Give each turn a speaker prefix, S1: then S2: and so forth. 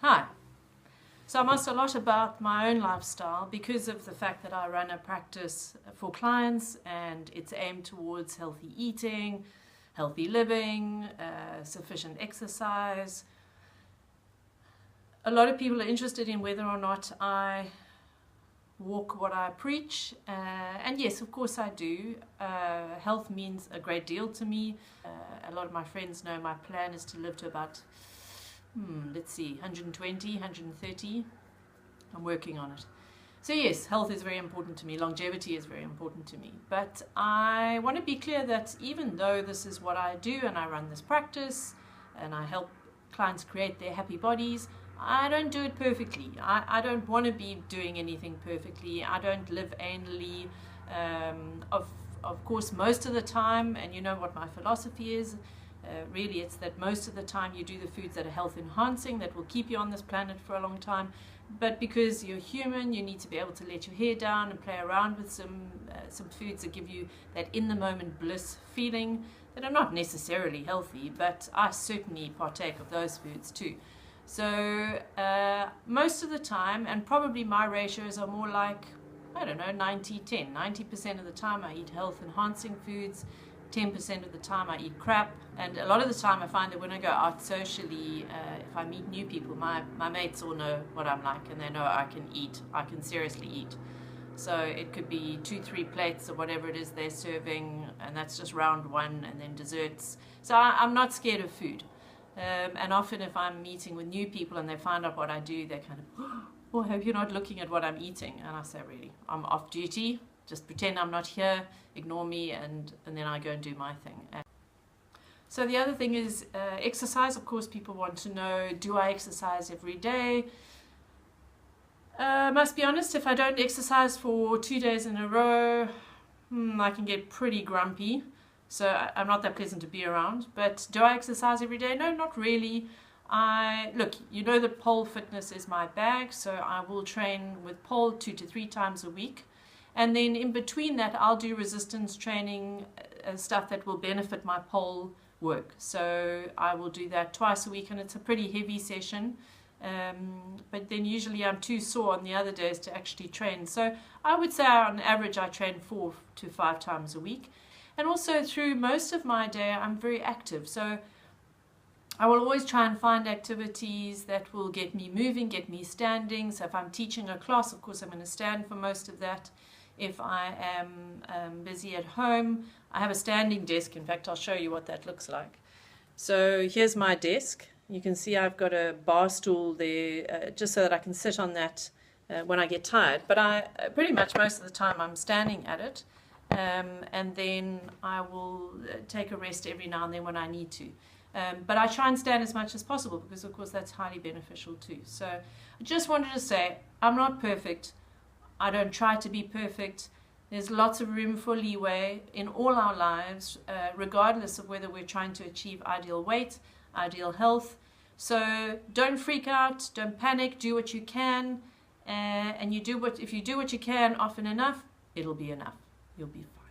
S1: Hi. So I'm asked a lot about my own lifestyle because of the fact that I run a practice for clients and it's aimed towards healthy eating, healthy living, sufficient exercise. A lot of people are interested in whether or not I walk what I preach, and yes, of course I do. Health means a great deal to me. A lot of my friends know my plan is to live to about 120, 130. I'm working on it. So yes, health is very important to me. Longevity is very important to me. But I want to be clear that even though this is what I do and I run this practice and I help clients create their happy bodies, I don't do it perfectly. I don't want to be doing anything perfectly. I don't live anally. Of course, most of the time, and you know what my philosophy is, really it's that most of the time you do the foods that are health enhancing, that will keep you on this planet for a long time. But because you're human, you need to be able to let your hair down and play around with some foods that give you that in the moment bliss feeling that are not necessarily healthy, but I certainly partake of those foods too. So most of the time, and probably my ratios are more like, I don't know, 90-10. 90% of the time I eat health enhancing foods, 10% of the time I eat crap, and a lot of the time I find that when I go out socially, if I meet new people, my mates all know what I'm like and they know I can eat, I can seriously eat. So it could be 2-3 plates or whatever it is they're serving, and that's just round one, and then desserts. So I'm not scared of food. And often if I'm meeting with new people and they find out what I do, they kind of, oh, I hope you're not looking at what I'm eating. And I say, really, I'm off duty. Just pretend I'm not here, ignore me, and then I go and do my thing. So the other thing is exercise. Of course, people want to know, do I exercise every day? Must be honest, if I don't exercise for 2 days in a row, I can get pretty grumpy. So I'm not that pleasant to be around. But do I exercise every day? No, not really. Look, you know that pole fitness is my bag, so I will train with pole 2 to 3 times a week. And then in between that, I'll do resistance training, stuff that will benefit my pole work. So I will do that twice a week, and it's a pretty heavy session. But then usually I'm too sore on the other days to actually train. So I would say on average I train 4 to 5 times a week. And also through most of my day I'm very active. So I will always try and find activities that will get me moving, get me standing. So if I'm teaching a class, of course I'm going to stand for most of that. If I am busy at home, I have a standing desk. In fact, I'll show you what that looks like. So here's my desk. You can see I've got a bar stool there just so that I can sit on that when I get tired. But I pretty much most of the time I'm standing at it. And then I will take a rest every now and then when I need to. But I try and stand as much as possible because, of course, that's highly beneficial too. So I just wanted to say I'm not perfect. I don't try to be perfect. There's lots of room for leeway in all our lives, regardless of whether we're trying to achieve ideal weight, ideal health. So don't freak out, don't panic, do what you can. And if you do what you can often enough, it'll be enough. You'll be fine.